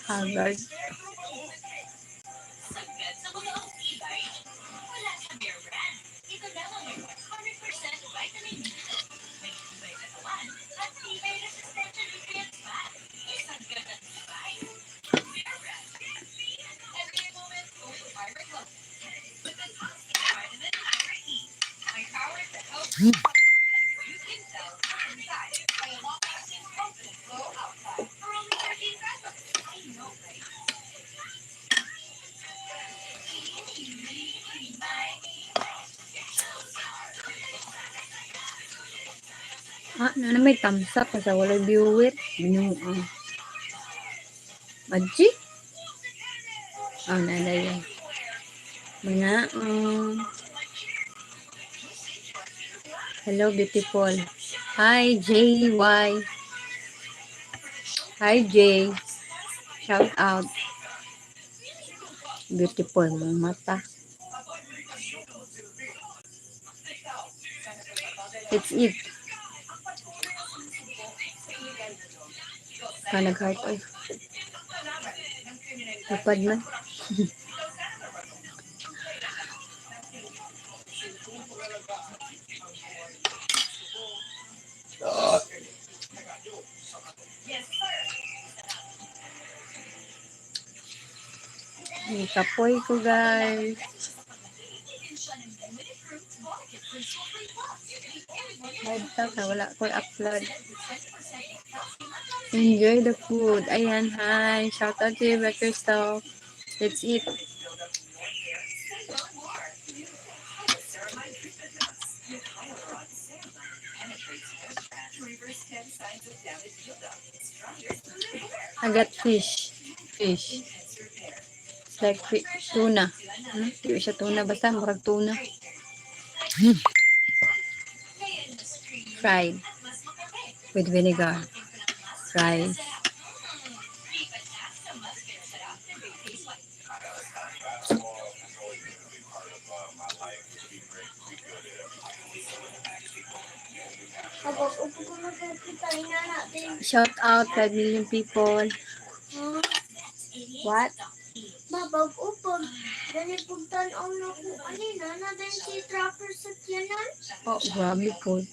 Haggard. Ano may thumbs up kasi wala viewer. Binuang. Maji? Nana yan. Mga, hello, beautiful. Hi, JY. Hi, Jay. Shout out. Beautiful mong mata. It's it. Nag-heart oil. Lapad man. Kapoy ko, guys. Live talk na wala ko upload. Enjoy the food. Ayan, hi. Shout out to you, Crystal. That's it. I got fish. Fish. It's like tuna. Hindi siya tuna. Basta murag tuna. Fried. With vinegar. Fried. Shout out 5 million people. What? Mabag-upag. Dali pagtan ang naku. Alina na din si trapper sa tiyanan. Oh, grabe po.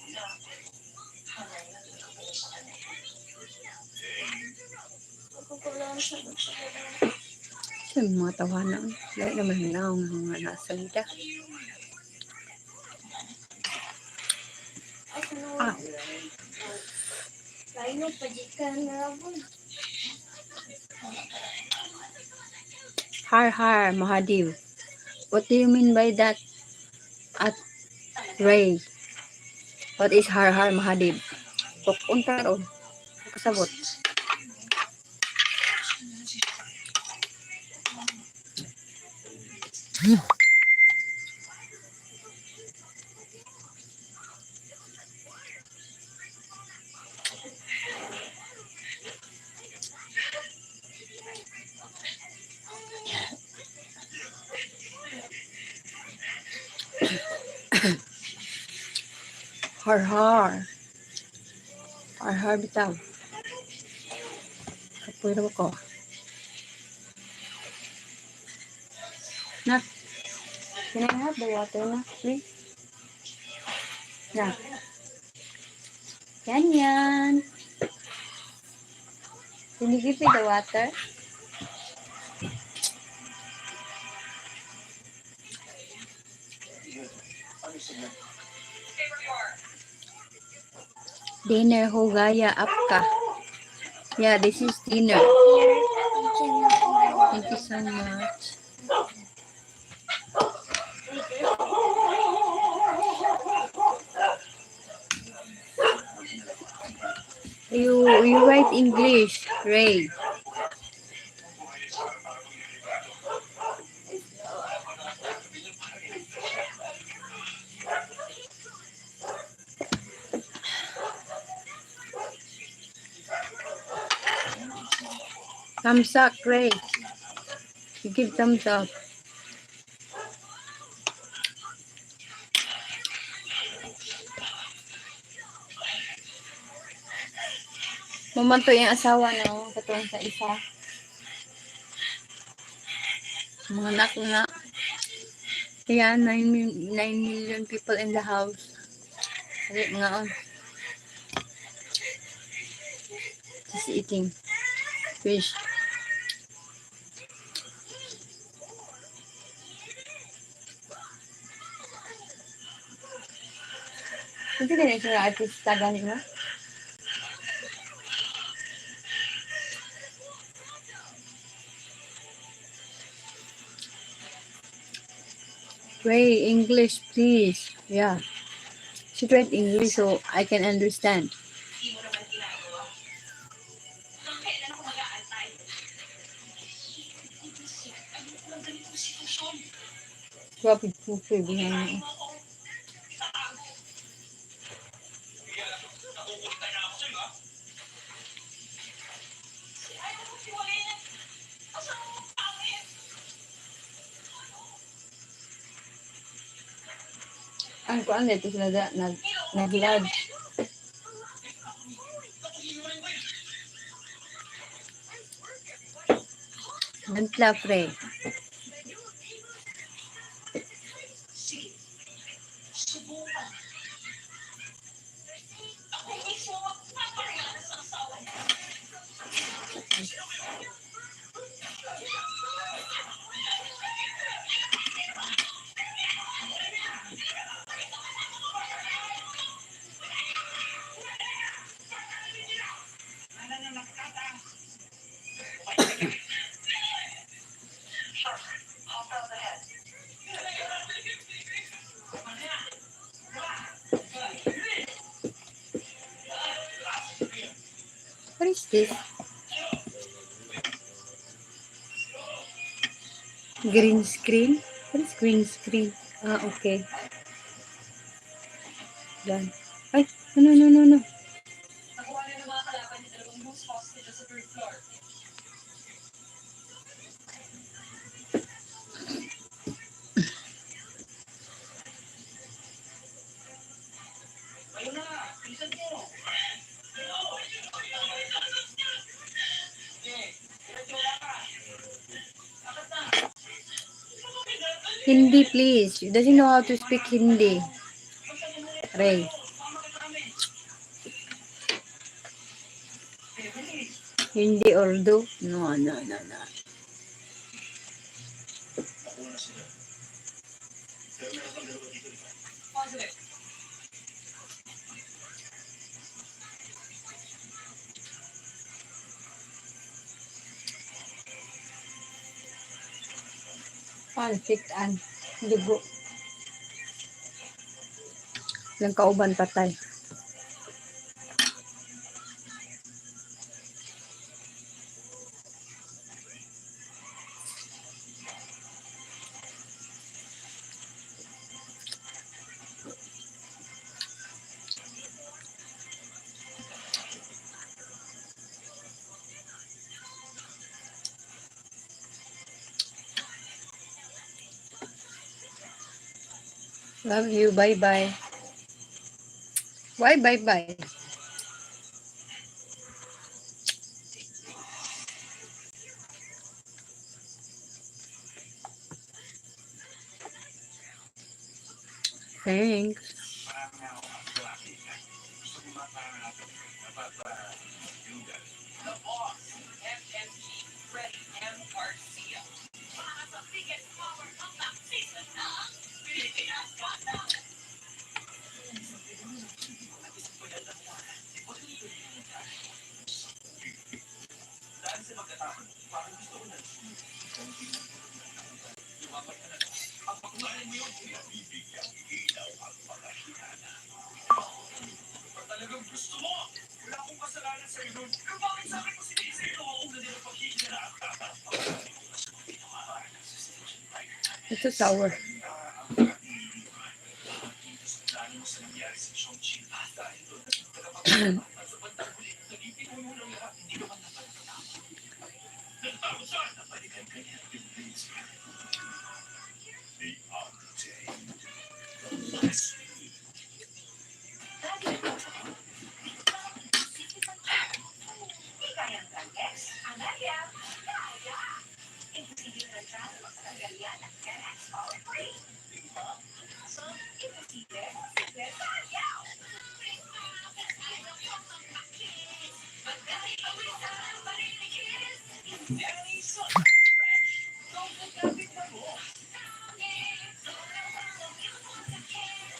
Siya mga tawanan. Dahil naman na ang mga nasalita. Ah. Laino pa di ka narabon. Har Mahadev. What do you mean by that? At Ray. What is Har Mahadev? Unta ron. Kasabot. Har bitaw. Kapoy na ko. Nak, can I have the water na, please? Nak. Yan. Can you give me the water? Dinner ho gaya apka. Yeah, this is dinner. Thank you so much. You write English, Ray. Thumbs up, Ray. You give thumbs up. Mamanto yung asawa no, katulad sa isa. Mga anak na. Kaya 9 million people in the house. Sabi nga on. Just eating fish. Hindi ka na siya artista gani mo? Ray, English please. Yeah. She tried English so I can understand. Grabe po behind me. Ang kuan dito sila nag-lodge. Nantla pre. What is this? Green screen? What is green screen? Ah, okay. Done. Ay, no. Hindi, please. She doesn't know how to speak Hindi. Ray. Hindi Urdu? No. Pansitan. Dugo. Lang kauban patay. Love you. Bye-bye. Why bye-bye? Thanks. Ito sour.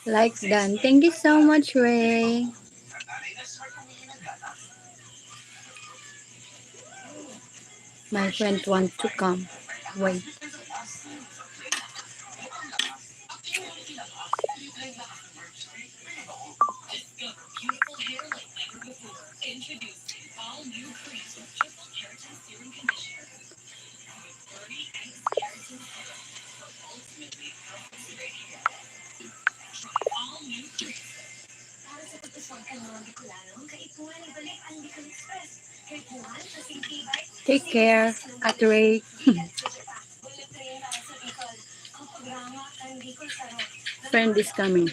Like done. Thank you so much, Ray. My friend want to come. Wait. Take care, at Ray. Friend is coming.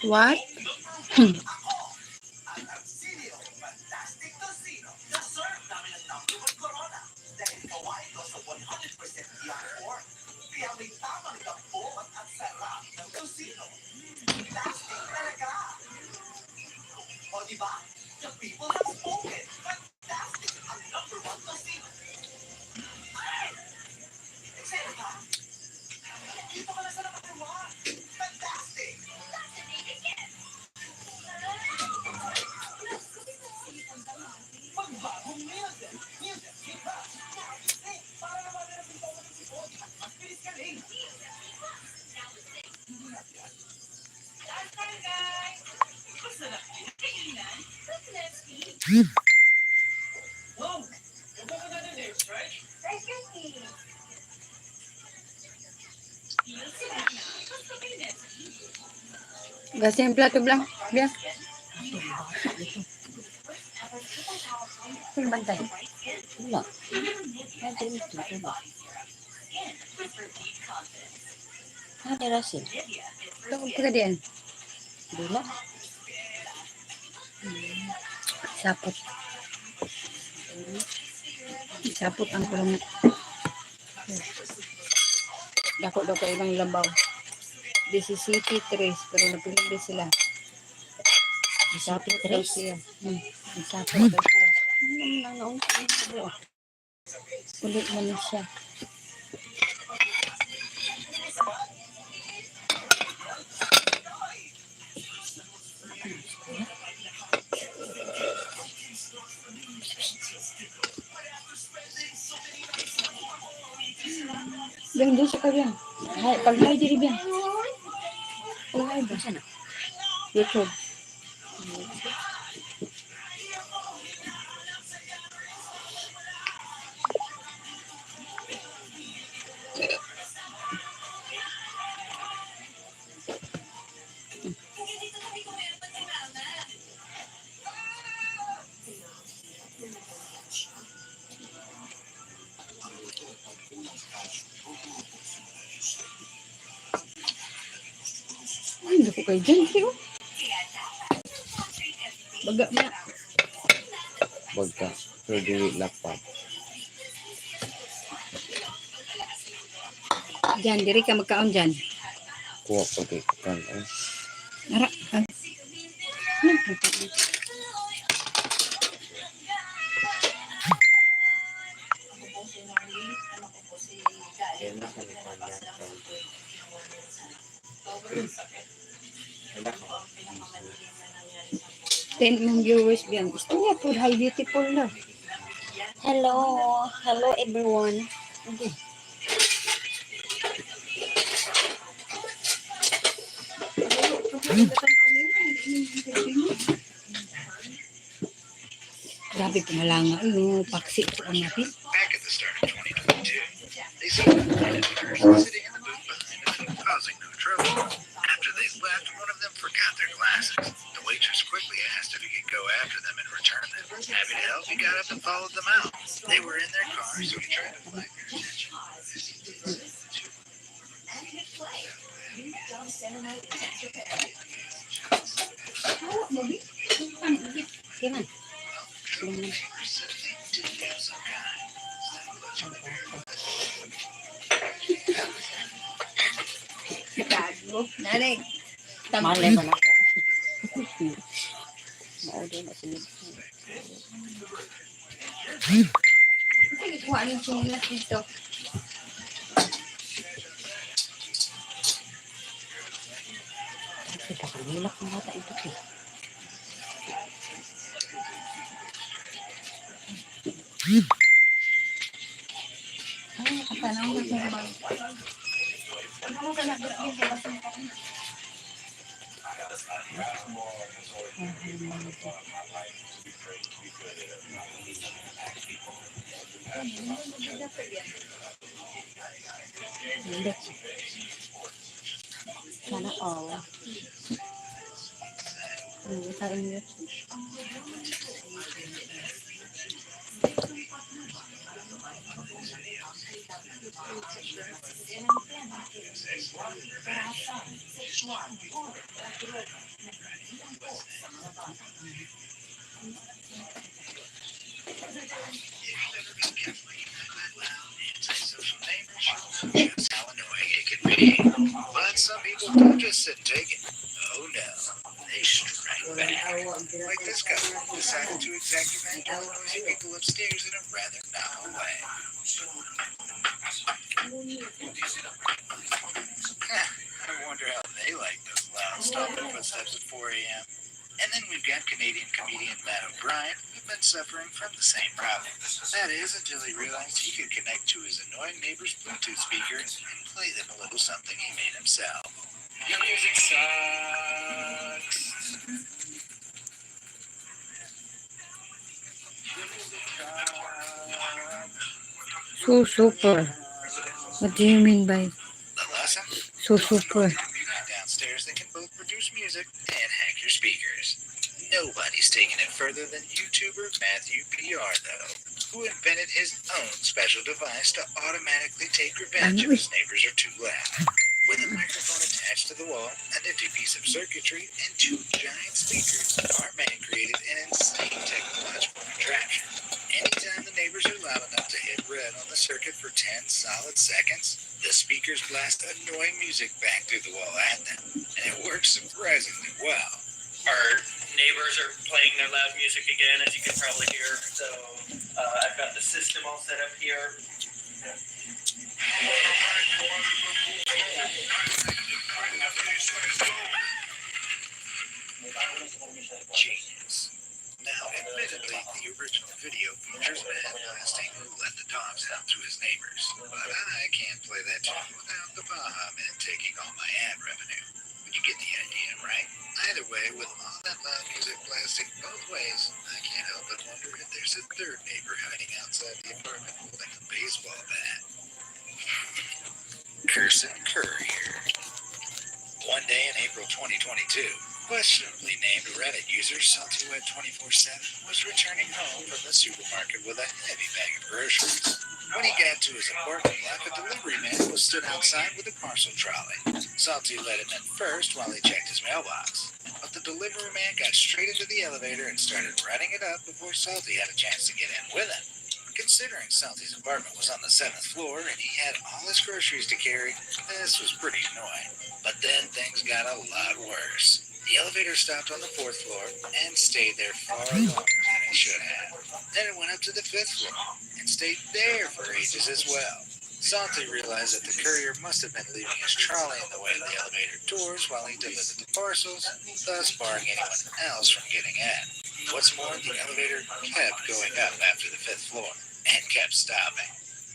What? Gasin yung plato blang. Biya. Sino bantay? Wala. Ada itu coba. Ada Rasul. Tungkol ka diyan. Bila? Sapot. Sapot ang kulungan. Dako-dako ilang labaw. This is City 3, pero napilindi sila. Isapot daw siya. Isapot daw siya. Ano lang Ulit mo na siya. Biang doon siya ka biang. Pag-hi diri biang. Pag-hi ba? Sana. YouTube. Ay, hindi ko kayo dyan. Siyo. Baga na. Wag ka. Pero dili laptop. Dyan, diri ka magkaon dyan. Kuha ko kan. Nara. Enak kan banyak. 10 mong viewers biang. Istorya po, hi beautiful na. Hello. Hello everyone. Okay. Grabe pumalanga. Ay, paksi ko ang natin. Back at the start of 2022, they seemed to find nurse sitting in the booth behind the food, causing no trouble. After they left, one of them forgot their glasses. The waitress quickly asked if he could go after them and return them. Happy to help, he got up and followed them out. They were in their car, so he tried to flag their attention. This Kailan? Ganun. Gago. Narig. Malay ba na ko? Maorder na sunod. Sige, kuha ng chinelas dito. Kita kanila kung bata ito ko. Ay, katanong ko sa bag. Hindi. Sana all. Sa inyo. Antisocial neighbors show just how annoying it can be. But some people don't just sit and take it. Oh no, they strike back. Like this guy decided to exacerbate all the noisy people upstairs in a rather novel way. I wonder how they like those loud stomping footsteps at 4 a.m. And then we've got Canadian comedian Matt O'Brien, who's been suffering from the same problem. That is, until he realized he could connect to his annoying neighbor's Bluetooth speaker and play them a little something he made himself. Your music sucks. Your music sucks. So super. What do you mean by The lesson? so super? Computer downstairs that can both produce music and hack your speakers. Nobody's taking it further than YouTuber Matthew PR, though, who invented his own special device to automatically take revenge if his neighbors are too loud. With a microphone attached to the wall, a nifty piece of circuitry, and 2 giant speakers, our man created an insane technological contraption. Anytime the neighbors are loud enough to hit red on the circuit for 10 solid seconds, the speakers blast annoying music back through the wall at them, and it works surprisingly well. Our neighbors are playing their loud music again, as you can probably hear. So I've got the system all set up here. Genius. Now, admittedly, the original video features Matt blasting Who Let the Dogs Out to his neighbors, but I can't play that tune without the Baja Man taking all my ad revenue. But you get the idea, right? Either way, with all that loud music blasting both ways, I can't help but wonder if there's a third neighbor hiding outside the apartment holding a baseball bat. Kirsten Courier. One day in April 2022, questionably named Reddit user SaltyWet247 was returning home from the supermarket with a heavy bag of groceries. When he got to his apartment block, a delivery man was stood outside with a parcel trolley. Salty let him in first while he checked his mailbox. But the delivery man got straight into the elevator and started running it up before Salty had a chance to get in with him. Considering Salty's apartment was on the 7th floor and he had all his groceries to carry, this was pretty annoying. But then things got a lot worse. The elevator stopped on the 4th floor and stayed there far longer than it should have. Then it went up to the 5th floor and stayed there for ages as well. Salty realized that the courier must have been leaving his trolley in the way of the elevator doors while he delivered the parcels, thus barring anyone else from getting in. What's more, the elevator kept going up after the 5th floor and kept stopping.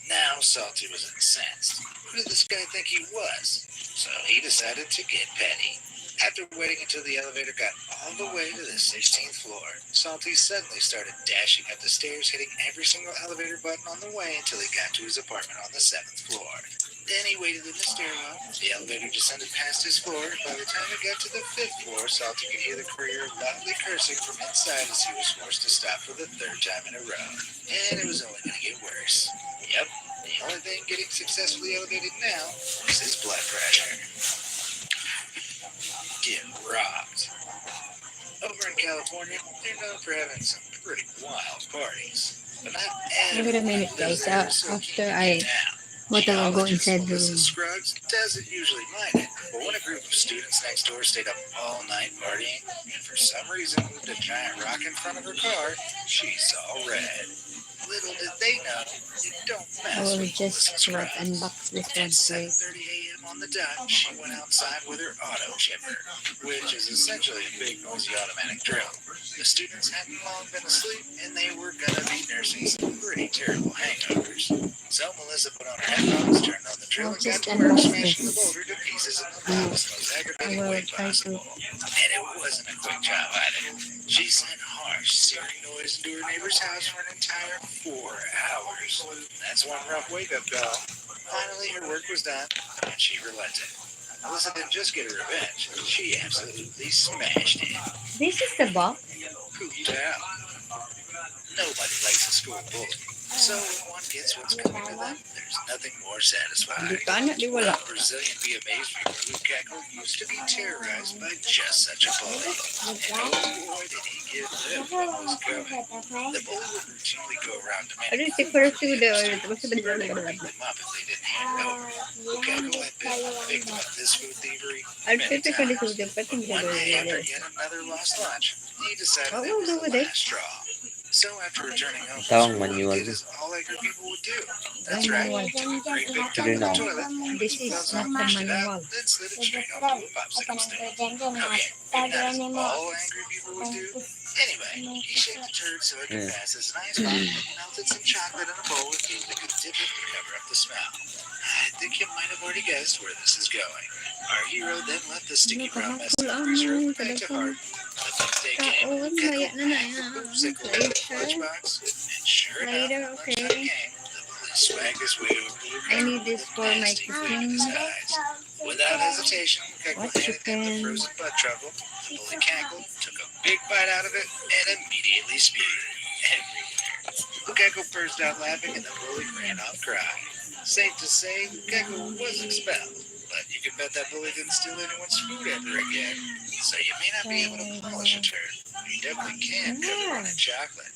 Now Salty was incensed. Who did this guy think he was? So he decided to get petty. After waiting until the elevator got all the way to the 16th floor, Salty suddenly started dashing up the stairs, hitting every single elevator button on the way until he got to his apartment on the 7th floor. Then he waited in the stairwell. The elevator descended past his floor. By the time it got to the 5th floor, Salty could hear the courier loudly cursing from inside as he was forced to stop for the 3rd time in a row. And it was only going to get worse. Yep, the only thing getting successfully elevated now was his blood pressure. get rocked. Over in California, they're known for having some pretty wild parties. But not Wait a everyone minute, does guys. their so After keep I it down. what I will go Geologist inside the Melissa room. Scruggs doesn't usually mind it, but when a group of students next door stayed up all night partying and for some reason moved a giant rock in front of her car, she saw red. Little did they know, you don't I mess will with Melissa just Scruggs. unbox this one At first. 7:30 a.m. on the dot, she went outside with her auto chipper, which is essentially a big noisy automatic drill. The students hadn't long been asleep, and they were gonna be nursing some pretty terrible hangovers. So Melissa put on her headphones, turned on the drill, I'll and got just to work unbox smashing the this. boulder to pieces in the loudest, most I aggravating will way try to. possible. And it wasn't a quick job either. She sent harsh, searing noise into her neighbor's house for an entire 4 hours. That's one rough wake-up call. Finally, her work was done, and she relented. Melissa didn't just get her revenge, she absolutely smashed it. This is the box. Pooped out. Nobody likes a school bully. So when one gets what's coming to them, there's nothing more satisfying. Di ka na, di wala. Brazilian Vietnamese viewer Luke Gecko used to be terrorized by just such a bully. And oh boy, did he give them what was coming. The bully would routinely go around Ano demanding si Pursuit food, or basta balik and pick them up if they didn't hand it over. Luke Gecko had been a victim of this food thievery Ano many si Pursuit times. or pati One day, after yet another lost lunch, he decided What it will was do the with it? last straw. So after returning home Tawang from school, manual. he did as all angry people would do. That's right, Manual. he took a great big Sige dump in the na. toilet, This is not the manual. then slid it straight onto a popsicle stick. Okay, and that is all angry people would do. Anyway, he shaped the turd so it could pass as an ice pop, melted some chocolate in a bowl and gave it a good dip it to cover up the smell. I think you might have already guessed where this is going. Our hero then left the sticky brown mess in the freezer and back to heart. The next day came, Kaon, kaya na na yan. popsicle in the lunchbox, and sure enough, Later, when okay. lunchtime came, the bully swagged his way over to Luke I need with this a for my nasty gleam in cooking. his eyes. Without hesitation, Gecko What handed him the chicken? frozen butt truffle. The bully cackled, took a big bite out of it, and immediately spewed everywhere. Gecko burst out laughing, and the bully ran off crying. Safe to say, Gecko was expelled, but you can bet that bully didn't steal anyone's food ever again. So you may not be able to polish a turd, but you definitely can cover one in chocolate.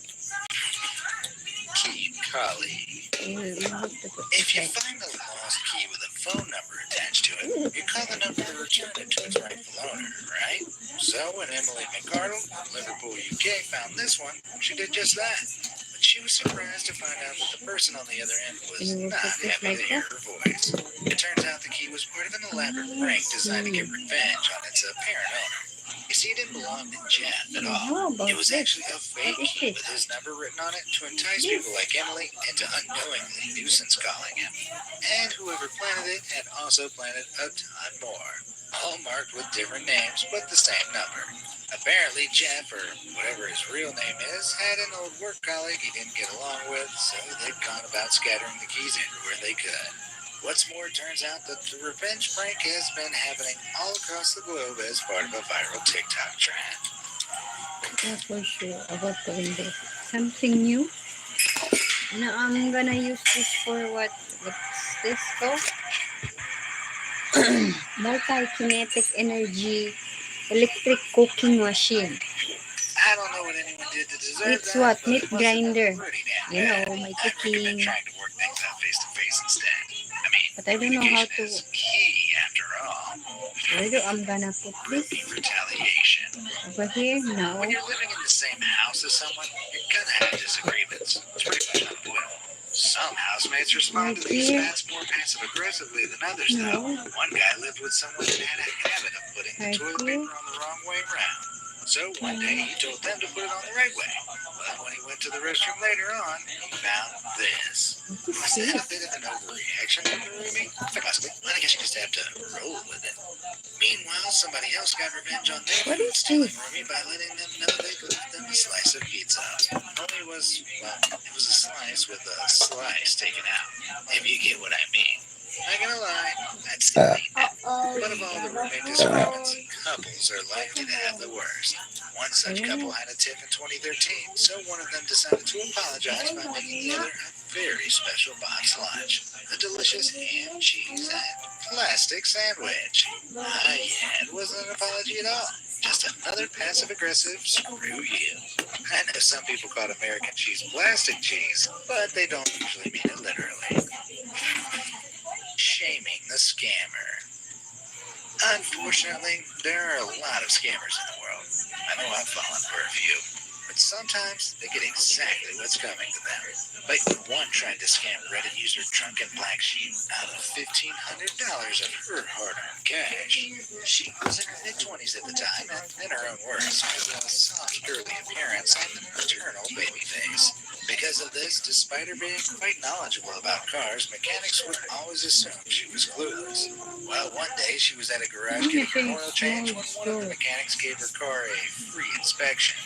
Keep collie. You have to put If you this back. find a lost key with a phone number attached to it, you call the number to return it to its rightful owner, right? So when Emily McCardle from Liverpool, UK found this one, she did just that. But she was surprised to find out that the person on the other end was And you will not put this happy to like hear her voice. It turns out the key was part of an elaborate prank designed to get revenge on its apparent owner. You see, it didn't belong to Jeff at all. How about It was this? actually a fake What is key this? with his number written on it to entice people like Emily into unknowingly nuisance calling him. And whoever planted it had also planted a ton more, all marked with different names but the same number. Apparently Jeff, or whatever his real name is, had an old work colleague he didn't get along with, so they'd gone about scattering the keys everywhere they could. What's more, it turns out that the revenge prank has been happening all across the globe as part of a viral TikTok trend. Yeah, for sure. About doing this. Something new. Now I'm gonna use this for what? What's this called? Multi-kinetic energy electric cooking machine. I don't know what anyone did to deserve It's that, what? but Meat it must have been grinder. pretty damn You bad. know, my I'd recommend cooking. trying to work things out face to face instead. I mean, But I don't know how communication to. is key after all. Where do I'm gonna put Groupie this? retaliation. Over here? No. When you're living in the same house as someone, you're gonna have disagreements. It's pretty much unavoidable. Some housemates respond to these Here? spats more passive aggressively than others, No. though. One guy lived with someone that had a habit of putting the Right toilet here? paper on the wrong way around. So one day he told them to put it on the right way. But when he went to the restroom later on, he found this. What Was is that a this? bit of an overreaction from the roomie? Possibly. I guess you just have to roll with it. Meanwhile, somebody else got revenge on their What is food-stealing this? roomie by letting them know they'd left them a slice of pizza. Only it was a slice with a slice taken out. If you get what I mean. Not gonna lie, that's silly. But of all the roommate disagreements, couples are likely to have the worst. One such couple had a tiff in 2013, so one of them decided to apologize by making the other a very special box lunch. A delicious ham, cheese, and plastic sandwich. Yeah, it wasn't an apology at all. Just another passive-aggressive screw you. I know some people call American cheese plastic cheese, but they don't usually mean it literally. Shaming the scammer. Unfortunately, there are a lot of scammers in the world. I know I've fallen for a few, but sometimes they get exactly what's coming to them. Like one trying to scam Reddit user Drunken Black Sheep out of $1,500 of her hard-earned cash. She was in her mid-20s at the time, and in her own words, had a soft, girly appearance and an maternal baby face. Because of this, despite her being quite knowledgeable about cars, mechanics would always assume she was clueless. Well, one day she was at a garage getting an oil change when one of the mechanics gave her car a free inspection.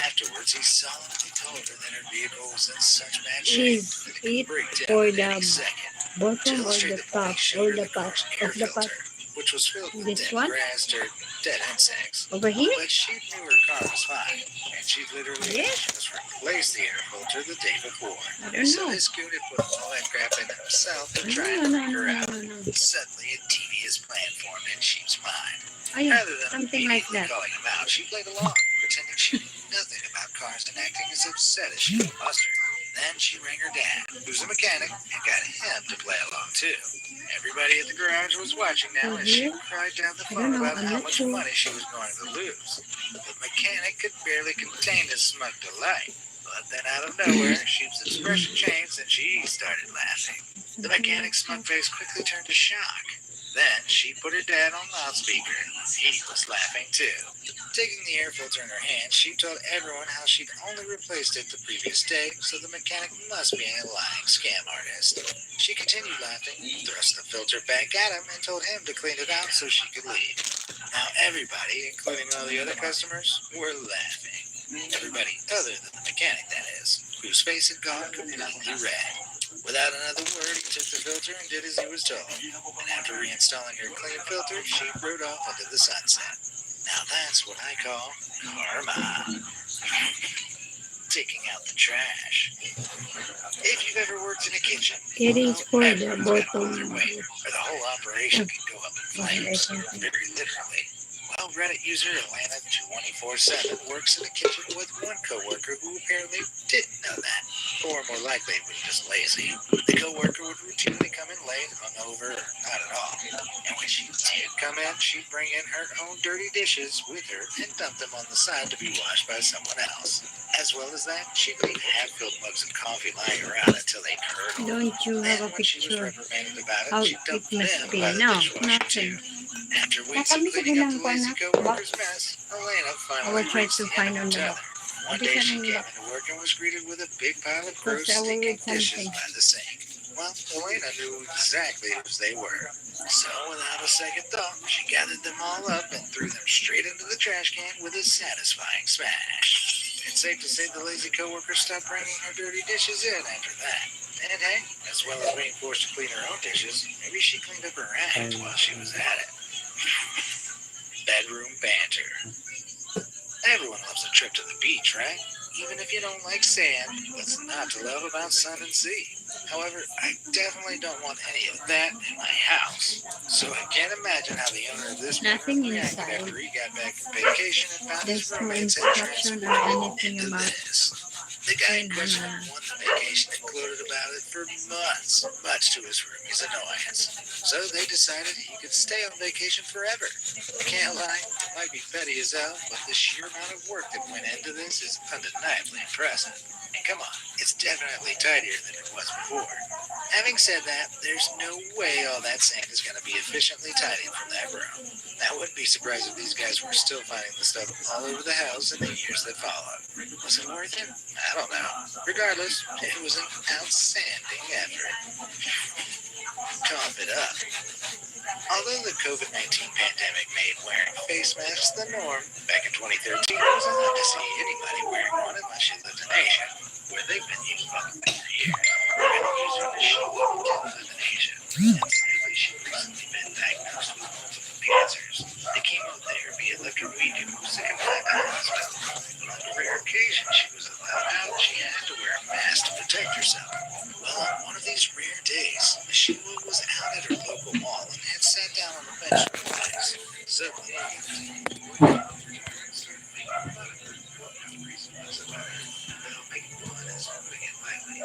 Afterwards, he solemnly told her that her vehicle was in such bad shape Is that it it could break for down at any the second. To bottom or illustrate the the top point, he or showed her the the part car's air of the part? filter, which was filled with This dead one? grass, dirt, dead insects. Over here? But she knew her car was fine, and she literally Yes. just replaced the air filter the day before. I don't So know. this goon had put all that crap in himself to try No, and no, freak her no, out. no, no. Suddenly, a devious plan formed in Sheep's mind. Ayun, Rather than something like immediately that. calling him out, she played along, pretending she knew nothing about cars and acting as upset as she could muster. Then she rang her dad, who's a mechanic, and got him to play along too. Everybody at the garage was watching now as she cried down the I phone don't know, about I'm how not much sure. money she was going to lose. The mechanic could barely contain his smug delight. But then out of nowhere, Sheep's expression changed and she started laughing. The mechanic's smug face quickly turned to shock. Then she put her dad on loudspeaker. He was laughing too. Taking the air filter in her hand, she told everyone how she'd only replaced it the previous day, so the mechanic must be a lying scam artist. She continued laughing, thrust the filter back at him, and told him to clean it out so she could leave. Now everybody, including all the other customers, were laughing. Everybody other than the mechanic, that is, whose face had gone completely red. Without another word, he took the filter and did as he was told. And after reinstalling her clean filter, she rode off into the sunset. Now that's what I call karma. Taking out the trash. If you've ever worked in a kitchen, It you is know for the everyone's got to pull bottom. their weight, or the whole operation can go up in flames, very literally. Well, Reddit user Atlanta247 works in a kitchen with one coworker who apparently didn't know that, or more likely was just lazy. The coworker would routinely come in late, hungover, or not at all. And when she did come in, she'd bring in her own dirty dishes with her and dump them on the side to be washed by someone else. As well as that, she'd leave half-filled mugs of coffee lying around until they curdled. Don't you Then, have a when she was picture reprimanded about how it, she it dumped must them be? by the No, dishwasher too. nothing. After weeks of Nakamiss cleaning up lang the ko lazy na. co-worker's mess, Elena I finally will try reached to the find end of on her the tether. One day she came into work and was greeted with a big pile of gross, Because I will stinking read dishes something. by the sink. Well, Elena knew exactly whose they were. So, without a second thought, she gathered them all up and threw them straight into the trash can with a satisfying smash. It's safe to say the lazy coworker stopped bringing her dirty dishes in after that. And hey, as well as being forced to clean her own dishes, maybe she cleaned up her act while she was at it. Bedroom banter. Everyone loves a trip to the beach, right? Even if you don't like sand, what's not to love about sun and sea? However, I definitely don't want any of that in my house. So I can't imagine how the owner of this Nothing bedroom reacted inside. after he got back from vacation and found his There's no roommates had instruction or transformed anything into about this. The guy in question won the vacation and gloated about it for months, much to his roomie's annoyance. So they decided he could stay on vacation forever. Can't lie, it might be petty as hell, but the sheer amount of work that went into this is undeniably impressive. And come on, it's definitely tidier than it was before. Having said that, there's no way all that sand is going to be efficiently tidied from that room. I wouldn't be surprised if these guys were still finding the stuff all over the house in the years that followed. Was it worth it? I don't know. Regardless, it was an outstanding effort. Cough it up. Although the COVID-19 pandemic made wearing face masks the norm, back in 2013 it was allowed to see anybody wearing one unless you lived in Asia, where they've been used publicly for years. Reddit user Michelle didn't live in Asia, and sadly she'd recently been diagnosed with multiple cancers. The chemotherapy had left her weak and sick and back in the hospital. But on a rare occasion she was allowed out, she had to wear a mask to protect herself. Well, on one of these rare days, Michelle was out at her local mall and had sat down on the bench to relax. Suddenly, making fun and smoking it lightly.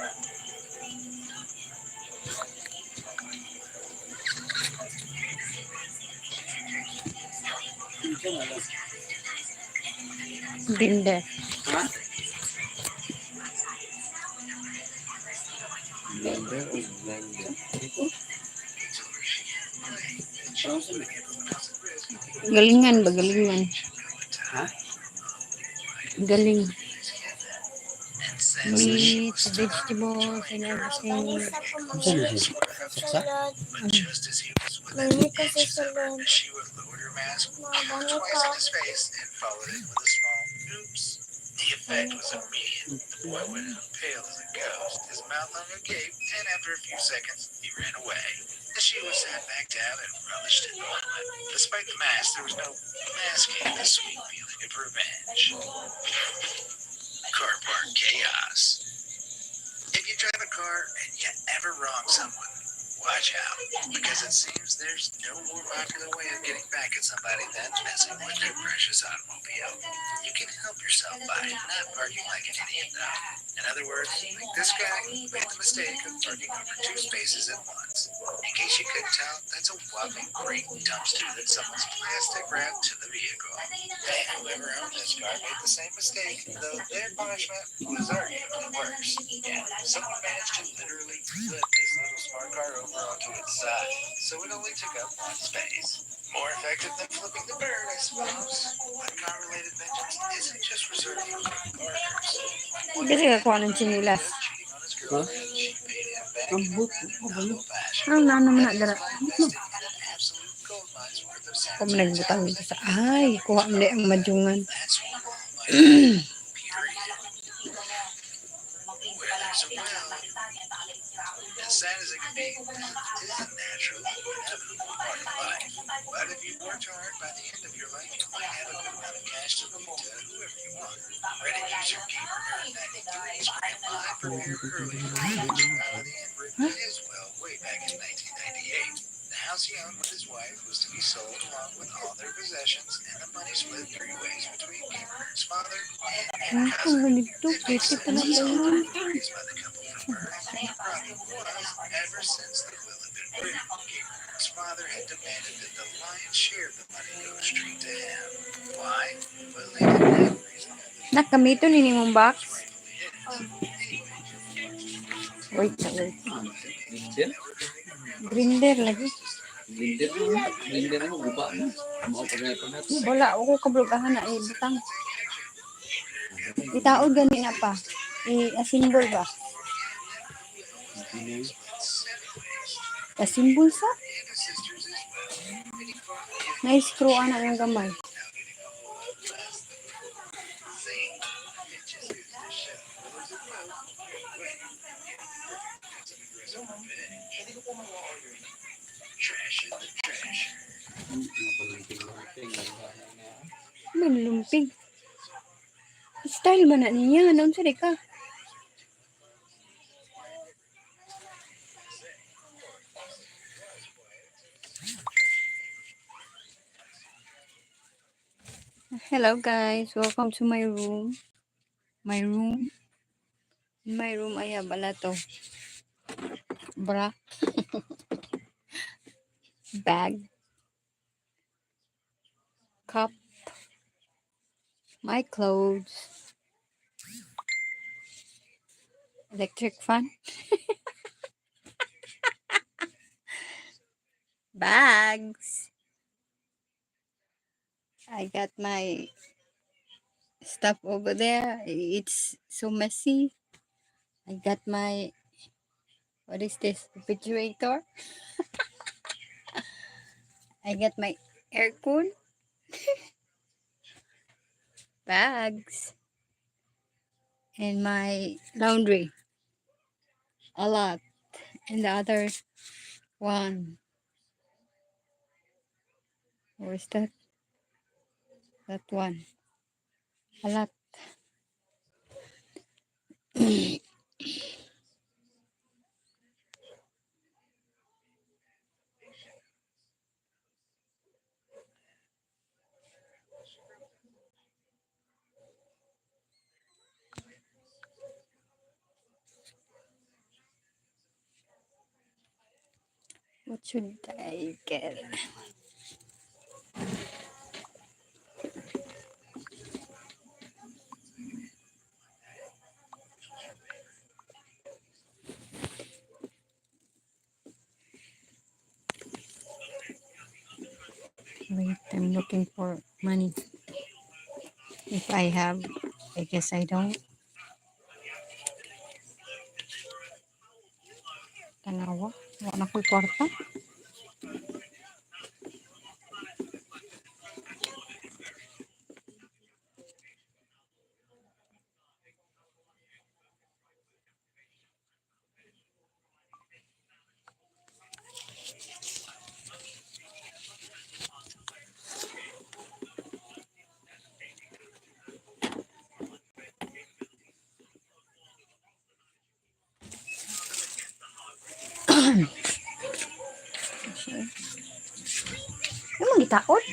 Grinder. Blender o blender? Galingan ba? Galingan. Ha? Galing. And Meat, vegetables, and everything. Isa ko Saksa? salad. But just as he was within Mami kasi inches of her, salad. she would lowered her mask Mabano twice ka. in his face and followed it with a small oops. The effect was immediate. The boy went out pale as a ghost, his mouth hung agape, and after a few seconds, he ran away. The Sheila sat back down and relished in the moment. Despite the mask, there was no masking the sweet feeling of revenge. Car park chaos. If you drive a car and you ever wrong someone, watch out, because it seems there's no more popular way of getting back at somebody than messing with their precious automobile. You can help yourself by not parking like an idiot, though. In other words, like this guy made the mistake of parking over 2 spaces at once. In case you couldn't tell, that's a whopping great dumpster that someone's plastic wrapped to the vehicle. And whoever owned this car made the same mistake, though their punishment was arguably worse. Yeah, someone managed to literally flip this little smart car over onto its side, so it only took up 1 space. More effective than flipping the bird, I suppose. But car-related vengeance isn't just reserved for partners. Kasi kakuha ng chinilas. Cheating on his girlfriend, she paid him back Ang in a buto. rather novel fashion. Ang nano man na That is dara. by investing in an absolute gold mine's worth of Kung sanitary nagbutang towels. dito sa ay, kuha mo ang madyungan. That's why period. Where there's a will, as sad as it can be, it is a natural, inevitable part of life. But if you've worked hard, by the end of your life, you might have a good amount of cash to leave to whoever you want. Reddit user Gamer Nerd 93's grandma prepared Curly for eventuality and written his will way back in 1998. The house he owned with his wife was to be sold along with all their possessions, and the money split 3 ways between Gamer Nerd's father and Ang cousin. ganito, It makes pwede sense pala as ba all yun? the praise by the couple from birth. The problem was, ever since the will had been written, Gamer Nerd's father had demanded that the lion's share of the money go straight to him. Why? Well, they didn't have a reason. Nakamito ni mong box. Wait na, wait. Blender? Grinder lagi. Blender mo. Blender mo, guba na. Mao pa gaya pa natin. Wala, ako kabulugahan na ibutang. Itaod gani na pa. I-assemble ba? Assemble sa? Na-screw na yung gamay. Trash in the trash. Manlumping. Style ba na niya? Noon sa ka? Hello guys, welcome to my room. In my room I have a lot of bra, bag, cup, my clothes, electric fan, bags. I got my stuff over there. It's so messy. I got my, what is this, refrigerator? I got my aircon, bags, and my laundry. A lot. And the other one, where's that? That one. A lot. What should I get? Wait, I'm looking for money. If I have, I guess I don't. Tanawa. Wala ko'y kwarta. Ano mong gitaot?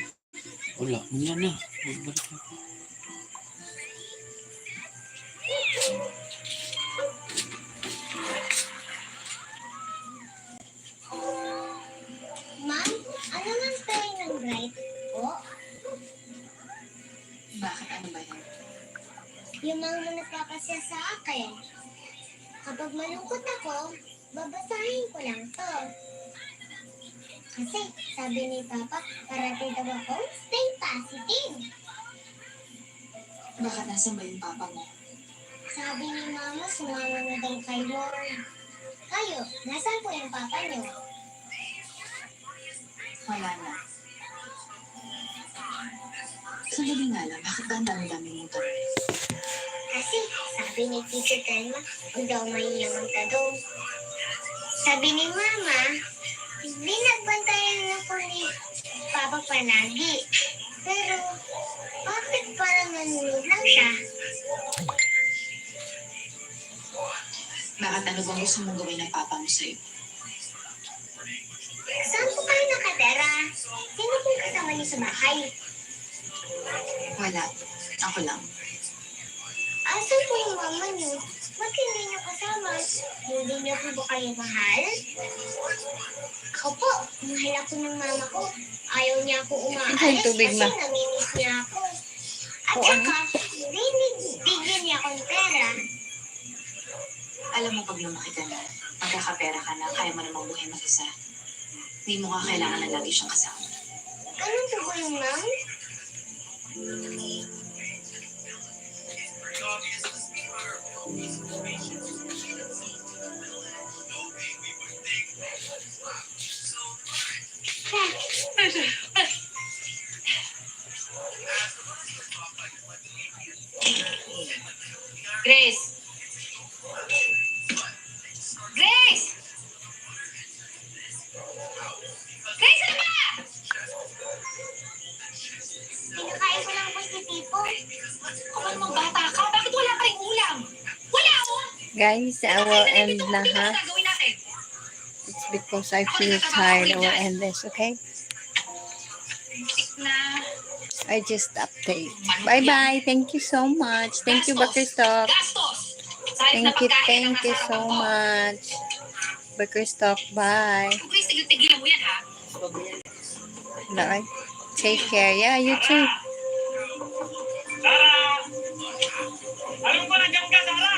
Wala, muna na. Magbalik ako. Ma'am, ano man tayo ng bright po? Bakit? Ano ba yan? Yung mga nagpapasya sa akin. Kapag malungkot ako, babasahin ko lang to. Kasi sabi ni Papa, parating daw ako, stay positive. Bakit nasan ba yung papa mo? Sabi ni Mama, sumama na daw kayo. Kayo, nasaan po yung Papa niyo? Wala na. Sandali nga lang, bakit ba ang dami-dami mong tanong? Kasi sabi ni Teacher Telma, kung daw may yaman ka daw. Sabi ni Mama, binagbantayan ako ni Papa palagi. Pero, bakit parang nanonood lang siya? Bakit ano bang gusto mong gawin ng papa mo sa'yo? Saan po kayo nakatera? Sino pong kasama niyo sa bahay? Wala. Ako lang. Asan po yung mama niyo? Ba't hindi niyo kasama? Hindi niyo po ba kayo mahal? Ako po, mahal ako ng mama ko. Ayaw niya ako umaalis Ay, tubig, kasi ma. namimiss niya ako. At O, saka, bigyan niya akong pera. Alam mo, pag lumaki ka na, magkakapera ka na, kaya mo namang buhay mag-isa. Hindi mo ka kailangan na lagi siyang kasama. Ganun po ba yung ma'am? Grace! Grace! Grace, ano ba? Pinakain ko lang po si Tipo. Kung ano mong bata ka, bakit wala ka rin ulam? Wala ako! Guys, I will end na ha. Ano gagawin natin? It's because I feel tired. I will end this, okay? Na, I just update. Bye-bye. Thank you so much. Thank you, Bakristock. gastos! Sayang na Thank you pagkain ang so nasarapan ko. much. Bakristock, bye. Grace, tigil-tigilan mo yan, ha? Bye. Take care. Yeah, you too. Sarah! Alam ko nandiyan ka, Sarah!